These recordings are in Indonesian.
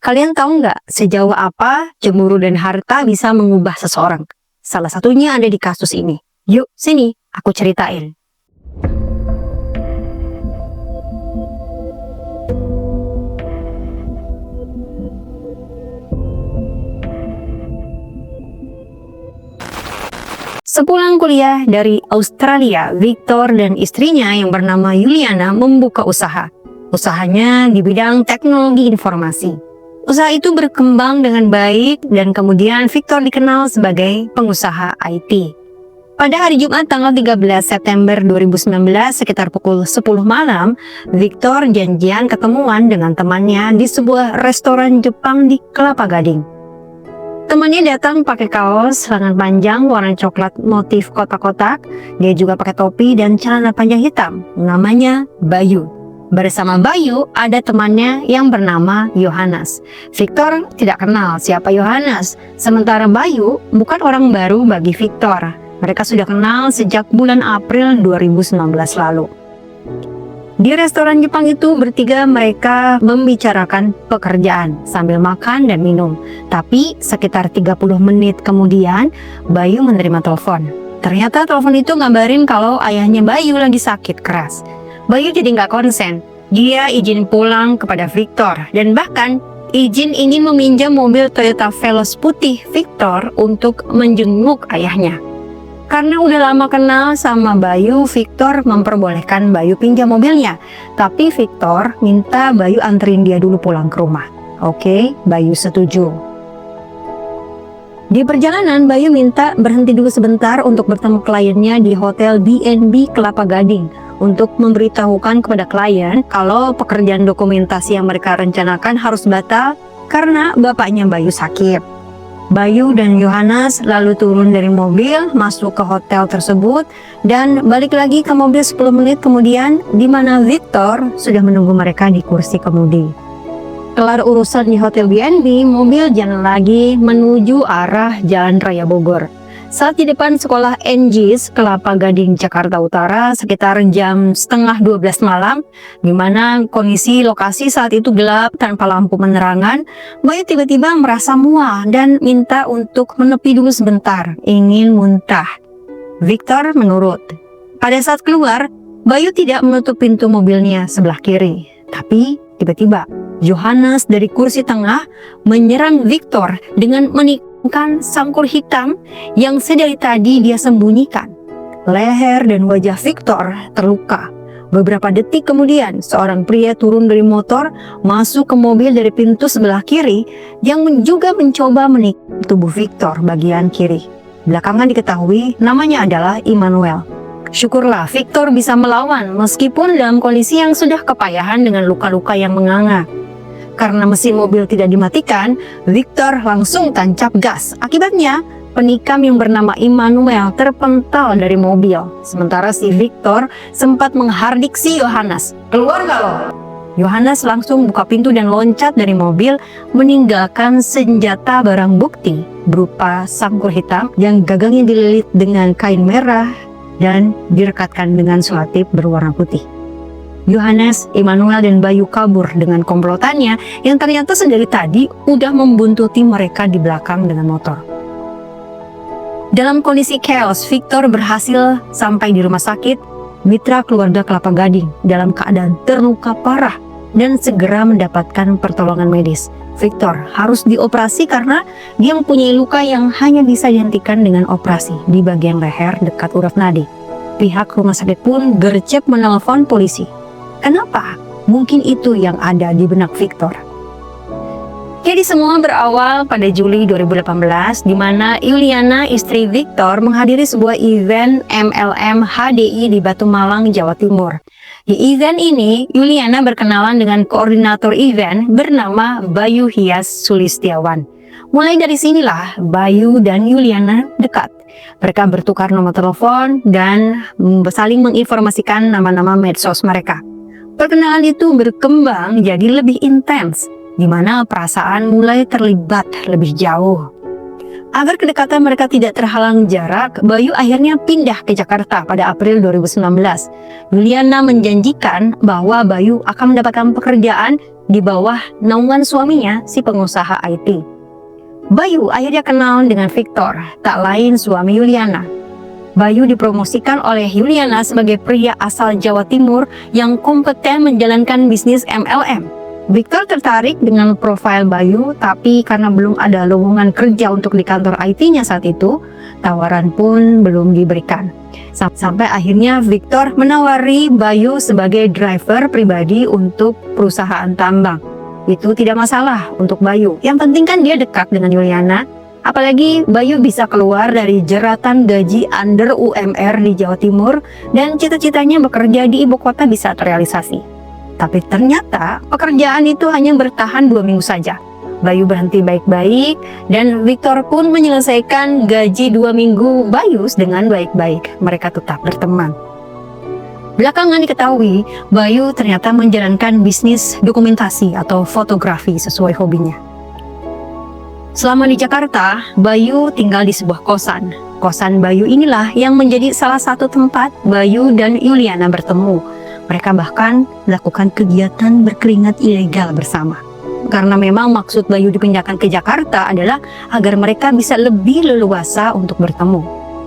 Kalian tahu nggak sejauh apa cemburu dan harta bisa mengubah seseorang? Salah satunya ada di kasus ini. Yuk, sini, aku ceritain. Sepulang kuliah dari Australia, Victor dan istrinya yang bernama Yuliana membuka usaha. Usahanya di bidang teknologi informasi. Usaha itu berkembang dengan baik dan kemudian Victor dikenal sebagai pengusaha IT. Pada hari Jumat tanggal 13 September 2019 sekitar pukul 10 malam, Victor janjian ketemuan dengan temannya di sebuah restoran Jepang di Kelapa Gading. Temannya datang pakai kaos lengan panjang warna coklat motif kotak-kotak. Dia juga pakai topi dan celana panjang hitam. Namanya Bayu. Bersama Bayu ada temannya yang bernama Yohanes. Victor tidak kenal siapa Yohanes. Sementara Bayu bukan orang baru bagi Victor. Mereka sudah kenal sejak bulan April 2019 lalu. Di restoran Jepang itu bertiga mereka membicarakan pekerjaan sambil makan dan minum. Tapi sekitar 30 menit kemudian Bayu menerima telepon. Ternyata telepon itu ngabarin kalau ayahnya Bayu lagi sakit keras. Bayu jadi nggak konsen. Dia izin pulang kepada Victor dan bahkan izin ingin meminjam mobil Toyota Veloz putih Victor untuk menjenguk ayahnya. Karena udah lama kenal sama Bayu, Victor memperbolehkan Bayu pinjam mobilnya. Tapi Victor minta Bayu anterin dia dulu pulang ke rumah. Oke, Bayu setuju. Di perjalanan, Bayu minta berhenti dulu sebentar untuk bertemu kliennya di Hotel B&B Kelapa Gading untuk memberitahukan kepada klien kalau pekerjaan dokumentasi yang mereka rencanakan harus batal karena bapaknya Bayu sakit. Bayu dan Yohanes lalu turun dari mobil, masuk ke hotel tersebut, dan balik lagi ke mobil 10 menit kemudian, di mana Victor sudah menunggu mereka di kursi kemudi. Kelar urusan di Hotel B&B, mobil jalan lagi menuju arah Jalan Raya Bogor. Saat di depan sekolah NGIS Kelapa Gading, Jakarta Utara, sekitar jam setengah 12 malam, di mana kondisi lokasi saat itu gelap tanpa lampu penerangan, Bayu tiba-tiba merasa mual dan minta untuk menepi dulu sebentar, ingin muntah. Victor menurut. Pada saat keluar, Bayu tidak menutup pintu mobilnya sebelah kiri, tapi tiba-tiba Yohanes dari kursi tengah menyerang Victor dengan menikam sangkur hitam yang sedari tadi dia sembunyikan. Leher dan wajah Victor terluka. Beberapa detik kemudian, seorang pria turun dari motor, masuk ke mobil dari pintu sebelah kiri yang juga mencoba menikam tubuh Victor bagian kiri. Belakangan diketahui namanya adalah Immanuel. Syukurlah Victor bisa melawan meskipun dalam kondisi yang sudah kepayahan dengan luka-luka yang menganga. Karena mesin mobil tidak dimatikan, Victor langsung tancap gas. Akibatnya, penikam yang bernama Immanuel terpental dari mobil. Sementara si Victor sempat menghardik si Yohanes. "Keluar nggak lo?" Yohanes langsung buka pintu dan loncat dari mobil, meninggalkan senjata barang bukti berupa sangkur hitam yang gagangnya dililit dengan kain merah dan direkatkan dengan selotip berwarna putih. Yohanes, Immanuel, dan Bayu kabur dengan komplotannya yang ternyata sedari tadi udah membuntuti mereka di belakang dengan motor. Dalam kondisi chaos, Victor berhasil sampai di rumah sakit Mitra Keluarga Kelapa Gading dalam keadaan terluka parah dan segera mendapatkan pertolongan medis. Victor harus dioperasi karena dia mempunyai luka yang hanya bisa dihentikan dengan operasi di bagian leher dekat urap nadi. Pihak rumah sakit pun gercep menelpon polisi. Kenapa? Mungkin itu yang ada di benak Victor. Jadi semua berawal pada Juli 2018, di mana Yuliana, istri Victor, menghadiri sebuah event MLM HDI di Batu Malang, Jawa Timur. Di event ini, Yuliana berkenalan dengan koordinator event bernama Bayu Hias Sulistiawan. Mulai dari sinilah Bayu dan Yuliana dekat. Mereka bertukar nomor telepon dan saling menginformasikan nama-nama medsos mereka. Perkenalan itu berkembang jadi lebih intens, di mana perasaan mulai terlibat lebih jauh. Agar kedekatan mereka tidak terhalang jarak, Bayu akhirnya pindah ke Jakarta pada April 2019. Yuliana menjanjikan bahwa Bayu akan mendapatkan pekerjaan di bawah naungan suaminya, si pengusaha IT. Bayu akhirnya kenal dengan Victor, tak lain suami Yuliana. Bayu dipromosikan oleh Yuliana sebagai pria asal Jawa Timur yang kompeten menjalankan bisnis MLM. Victor tertarik dengan profil Bayu, tapi karena belum ada lowongan kerja untuk di kantor IT-nya saat itu, tawaran pun belum diberikan. Sampai akhirnya Victor menawari Bayu sebagai driver pribadi untuk perusahaan tambang. Itu tidak masalah untuk Bayu. Yang penting kan dia dekat dengan Yuliana. Apalagi Bayu bisa keluar dari jeratan gaji under UMR di Jawa Timur dan cita-citanya bekerja di ibu kota bisa terrealisasi. Tapi ternyata pekerjaan itu hanya bertahan 2 minggu saja. Bayu berhenti baik-baik dan Victor pun menyelesaikan gaji 2 minggu Bayu dengan baik-baik. Mereka tetap berteman. Belakangan diketahui Bayu ternyata menjalankan bisnis dokumentasi atau fotografi sesuai hobinya. Selama di Jakarta, Bayu tinggal di sebuah kosan. Kosan Bayu inilah yang menjadi salah satu tempat Bayu dan Yuliana bertemu. Mereka bahkan melakukan kegiatan berkeringat ilegal bersama. Karena memang maksud Bayu dipindahkan ke Jakarta adalah agar mereka bisa lebih leluasa untuk bertemu.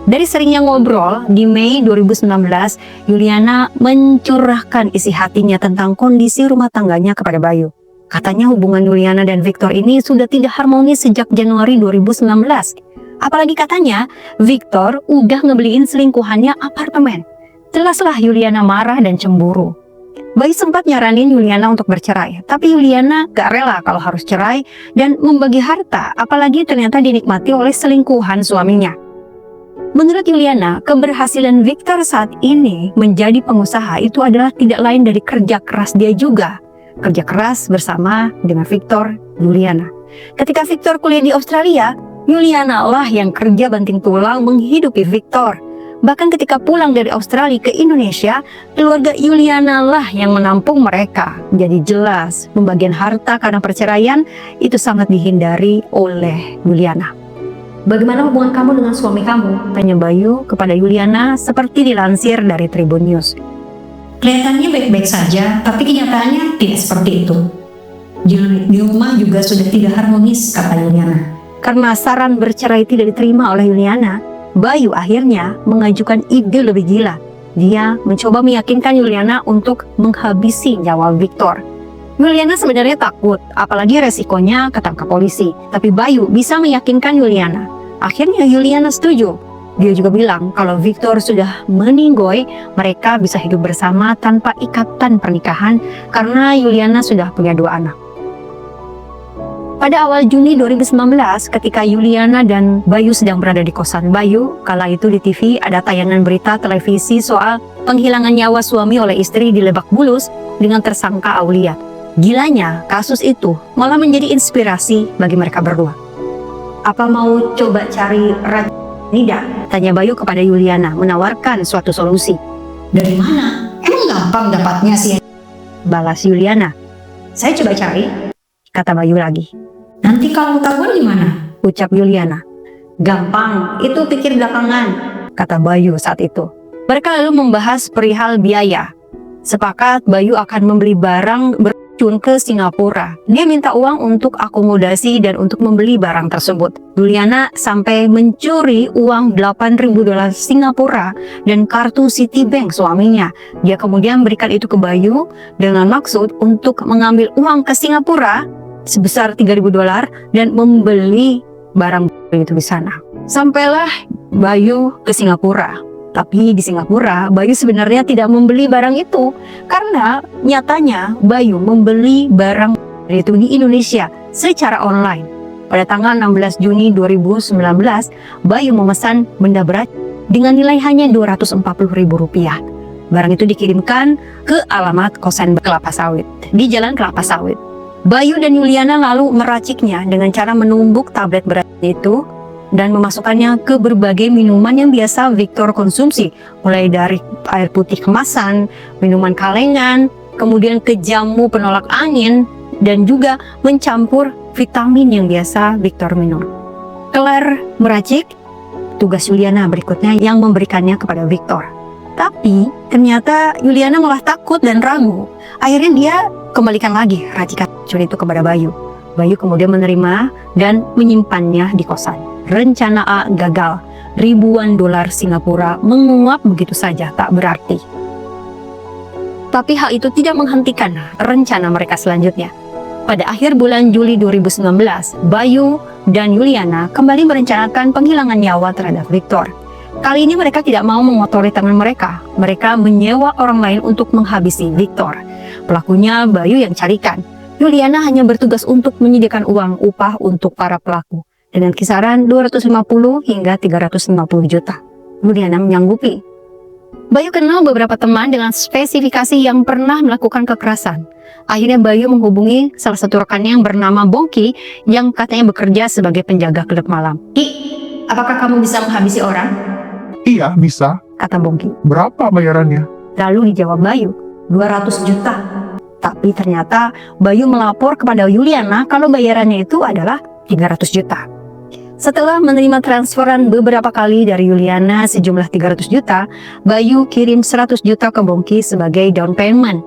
Dari seringnya ngobrol, di Mei 2019, Yuliana mencurahkan isi hatinya tentang kondisi rumah tangganya kepada Bayu. Katanya hubungan Yuliana dan Victor ini sudah tidak harmonis sejak Januari 2019. Apalagi katanya, Victor udah ngebeliin selingkuhannya apartemen. Jelaslah Yuliana marah dan cemburu. Bayu sempat nyaranin Yuliana untuk bercerai, tapi Yuliana gak rela kalau harus cerai dan membagi harta, apalagi ternyata dinikmati oleh selingkuhan suaminya. Menurut Yuliana, keberhasilan Victor saat ini menjadi pengusaha itu adalah tidak lain dari kerja keras dia juga. Kerja keras bersama dengan Victor, Yuliana. Ketika Victor kuliah di Australia, Yuliana lah yang kerja banting tulang menghidupi Victor. Bahkan ketika pulang dari Australia ke Indonesia, keluarga Yuliana lah yang menampung mereka. Jadi jelas, pembagian harta karena perceraian itu sangat dihindari oleh Yuliana. Bagaimana hubungan kamu dengan suami kamu? Tanya Bayu kepada Yuliana seperti dilansir dari Tribun News. Kelihatannya baik-baik saja, tapi kenyataannya tidak seperti itu. Di rumah juga sudah tidak harmonis, kata Yuliana. Karena saran bercerai tidak diterima oleh Yuliana, Bayu akhirnya mengajukan ide lebih gila. Dia mencoba meyakinkan Yuliana untuk menghabisi nyawa Victor. Yuliana sebenarnya takut, apalagi resikonya ketangkap polisi. Tapi Bayu bisa meyakinkan Yuliana. Akhirnya Yuliana setuju. Dia juga bilang kalau Victor sudah meninggoy, mereka bisa hidup bersama tanpa ikatan pernikahan karena Yuliana sudah punya 2 anak. Pada awal Juni 2019, ketika Yuliana dan Bayu sedang berada di kosan Bayu, kala itu di TV ada tayangan berita televisi soal penghilangan nyawa suami oleh istri di Lebak Bulus dengan tersangka Aulia. Gilanya, kasus itu malah menjadi inspirasi bagi mereka berdua. Apa mau coba cari Nida? Tanya Bayu kepada Yuliana, menawarkan suatu solusi. Dari mana? Emang gampang dapatnya sih? Balas Yuliana. Saya coba cari, kata Bayu lagi. Nanti kalau ketahuan gimana? Ucap Yuliana. Gampang, itu pikir belakangan, kata Bayu saat itu. Mereka lalu membahas perihal biaya. Sepakat Bayu akan membeli barang beracun ke Singapura. Dia minta uang untuk akomodasi dan untuk membeli barang tersebut. Yuliana sampai mencuri uang $8.000 Singapura dan kartu Citibank suaminya. Dia kemudian berikan itu ke Bayu dengan maksud untuk mengambil uang ke Singapura sebesar $3.000 dan membeli barang itu di sana. Sampailah Bayu ke Singapura. Tapi di Singapura, Bayu sebenarnya tidak membeli barang itu karena nyatanya Bayu membeli barang itu di Indonesia secara online. Pada tanggal 16 Juni 2019, Bayu memesan benda berat dengan nilai hanya Rp240.000. Barang itu dikirimkan ke alamat kosan Kelapa Sawit di Jalan Kelapa Sawit. Bayu dan Yuliana lalu meraciknya dengan cara menumbuk tablet berat itu dan memasukkannya ke berbagai minuman yang biasa Victor konsumsi, mulai dari air putih kemasan, minuman kalengan, kemudian ke jamu penolak angin, dan juga mencampur vitamin yang biasa Victor minum. Kelar meracik, tugas Yuliana berikutnya yang memberikannya kepada Victor. Tapi ternyata Yuliana malah takut dan ragu. Akhirnya dia kembalikan lagi racikan racun itu kepada Bayu. Bayu kemudian menerima dan menyimpannya di kosan. Rencana A gagal. Ribuan dolar Singapura menguap begitu saja tak berarti. Tapi hal itu tidak menghentikan rencana mereka selanjutnya. Pada akhir bulan Juli 2019, Bayu dan Yuliana kembali merencanakan penghilangan nyawa terhadap Victor. Kali ini mereka tidak mau mengotori tangan mereka. Mereka menyewa orang lain untuk menghabisi Victor. Pelakunya Bayu yang carikan. Yuliana hanya bertugas untuk menyediakan uang upah untuk para pelaku dengan kisaran 250 hingga 350 juta. Yuliana menyanggupi. Bayu kenal beberapa teman dengan spesifikasi yang pernah melakukan kekerasan. Akhirnya Bayu menghubungi salah satu rekannya yang bernama Bongki yang katanya bekerja sebagai penjaga klub malam. "Ki, apakah kamu bisa menghabisi orang?" Iya, bisa. Kata Bongki. Berapa bayarannya? Lalu dijawab Bayu, 200 juta. Tapi ternyata Bayu melapor kepada Yuliana kalau bayarannya itu adalah 300 juta. Setelah menerima transferan beberapa kali dari Yuliana sejumlah 300 juta, Bayu kirim 100 juta ke Bongki sebagai down payment.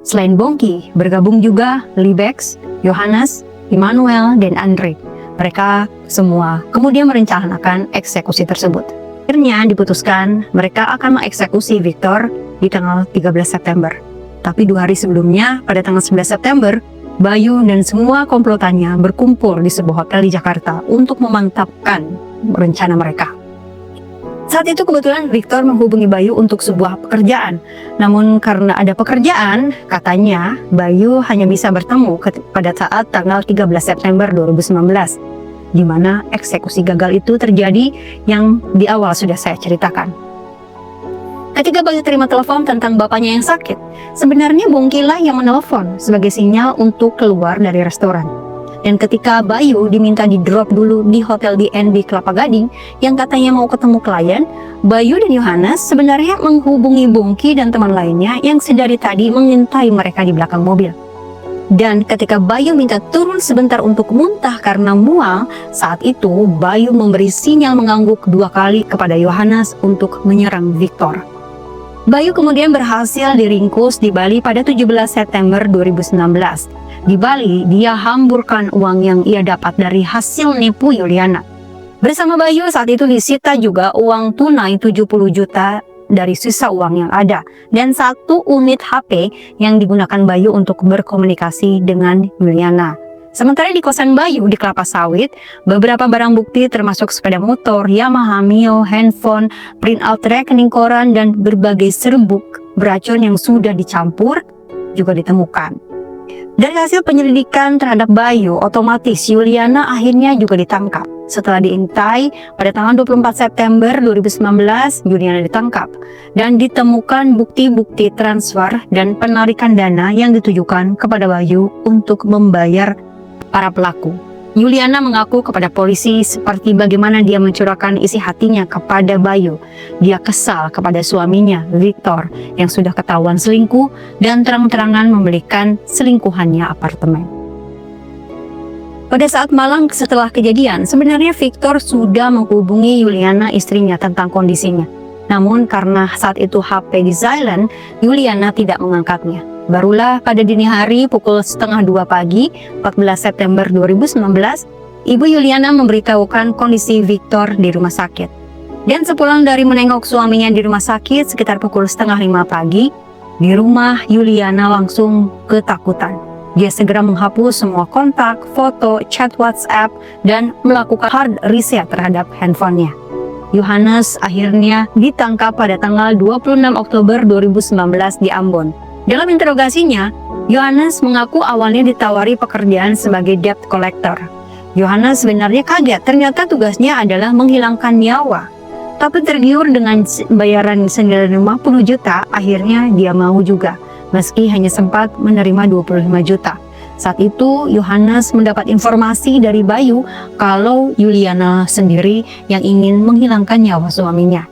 Selain Bongki, bergabung juga Libex, Yohanes, Immanuel, dan Andre. Mereka semua kemudian merencanakan eksekusi tersebut. Akhirnya diputuskan mereka akan mengeksekusi Victor di tanggal 13 September. Tapi 2 hari sebelumnya, pada tanggal 11 September, Bayu dan semua komplotannya berkumpul di sebuah hotel di Jakarta untuk memantapkan rencana mereka. Saat itu kebetulan Victor menghubungi Bayu untuk sebuah pekerjaan. Namun karena ada pekerjaan, katanya Bayu hanya bisa bertemu pada saat tanggal 13 September 2019, di mana eksekusi gagal itu terjadi yang di awal sudah saya ceritakan. Ketika Bayu terima telepon tentang bapaknya yang sakit, sebenarnya Bongki lah yang menelpon sebagai sinyal untuk keluar dari restoran. Dan ketika Bayu diminta di-drop dulu di hotel DNB Kelapa Gading yang katanya mau ketemu klien, Bayu dan Yohanes sebenarnya menghubungi Bongki dan teman lainnya yang sedari tadi mengintai mereka di belakang mobil. Dan ketika Bayu minta turun sebentar untuk muntah karena mual, saat itu Bayu memberi sinyal mengangguk 2 kali kepada Yohanes untuk menyerang Victor. Bayu kemudian berhasil diringkus di Bali pada 17 September 2019. Di Bali, dia hamburkan uang yang ia dapat dari hasil nipu Yuliana. Bersama Bayu saat itu disita juga uang tunai 70 juta dari sisa uang yang ada dan 1 unit HP yang digunakan Bayu untuk berkomunikasi dengan Yuliana. Sementara di kosan Bayu di Kelapa Sawit, beberapa barang bukti termasuk sepeda motor, Yamaha Mio, handphone, printout rekening koran, dan berbagai serbuk beracun yang sudah dicampur juga ditemukan. Dari hasil penyelidikan terhadap Bayu, otomatis Yuliana akhirnya juga ditangkap. Setelah diintai, pada tanggal 24 September 2019, Yuliana ditangkap dan ditemukan bukti-bukti transfer dan penarikan dana yang ditujukan kepada Bayu untuk membayar para pelaku. Yuliana mengaku kepada polisi seperti bagaimana dia mencurahkan isi hatinya kepada Bayu. Dia kesal kepada suaminya, Victor, yang sudah ketahuan selingkuh dan terang-terangan membelikan selingkuhannya apartemen. Pada saat malam setelah kejadian, sebenarnya Victor sudah menghubungi Yuliana istrinya tentang kondisinya. Namun karena saat itu HP di silent, Yuliana tidak mengangkatnya. Barulah pada dini hari pukul 1:30 pagi 14 September 2019, Ibu Yuliana memberitahukan kondisi Victor di rumah sakit. Dan sepulang dari menengok suaminya di rumah sakit sekitar pukul 4:30 pagi, di rumah Yuliana langsung ketakutan. Dia segera menghapus semua kontak, foto, chat WhatsApp, dan melakukan hard reset terhadap handphonenya. Yohanes akhirnya ditangkap pada tanggal 26 Oktober 2019 di Ambon. Dalam interogasinya, Yohanes mengaku awalnya ditawari pekerjaan sebagai debt collector. Yohanes sebenarnya kaget, ternyata tugasnya adalah menghilangkan nyawa. Tapi tergiur dengan bayaran senilai 50 juta, akhirnya dia mau juga, meski hanya sempat menerima 25 juta. Saat itu, Yohanes mendapat informasi dari Bayu kalau Yuliana sendiri yang ingin menghilangkan nyawa suaminya.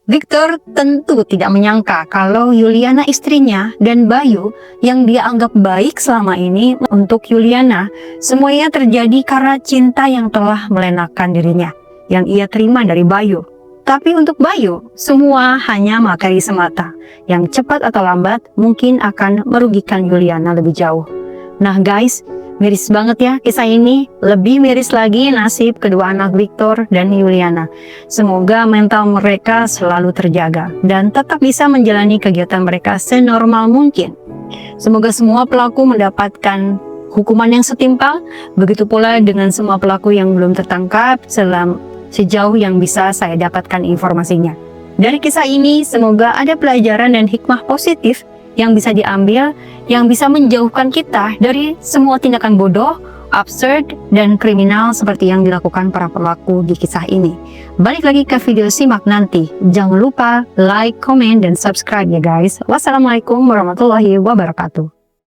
Victor tentu tidak menyangka kalau Yuliana istrinya dan Bayu yang dia anggap baik selama ini untuk Yuliana, semuanya terjadi karena cinta yang telah melenakan dirinya, yang ia terima dari Bayu. Tapi untuk Bayu, semua hanya materi semata. Yang cepat atau lambat mungkin akan merugikan Yuliana lebih jauh. Nah guys, miris banget ya kisah ini. Lebih miris lagi nasib kedua anak Victor dan Yuliana. Semoga mental mereka selalu terjaga dan tetap bisa menjalani kegiatan mereka senormal mungkin. Semoga semua pelaku mendapatkan hukuman yang setimpal. Begitu pula dengan semua pelaku yang belum tertangkap sejauh yang bisa saya dapatkan informasinya. Dari kisah ini, semoga ada pelajaran dan hikmah positif yang bisa diambil, yang bisa menjauhkan kita dari semua tindakan bodoh, absurd, dan kriminal seperti yang dilakukan para pelaku di kisah ini. Balik lagi ke video simak nanti. Jangan lupa like, comment, dan subscribe ya guys. Wassalamualaikum warahmatullahi wabarakatuh.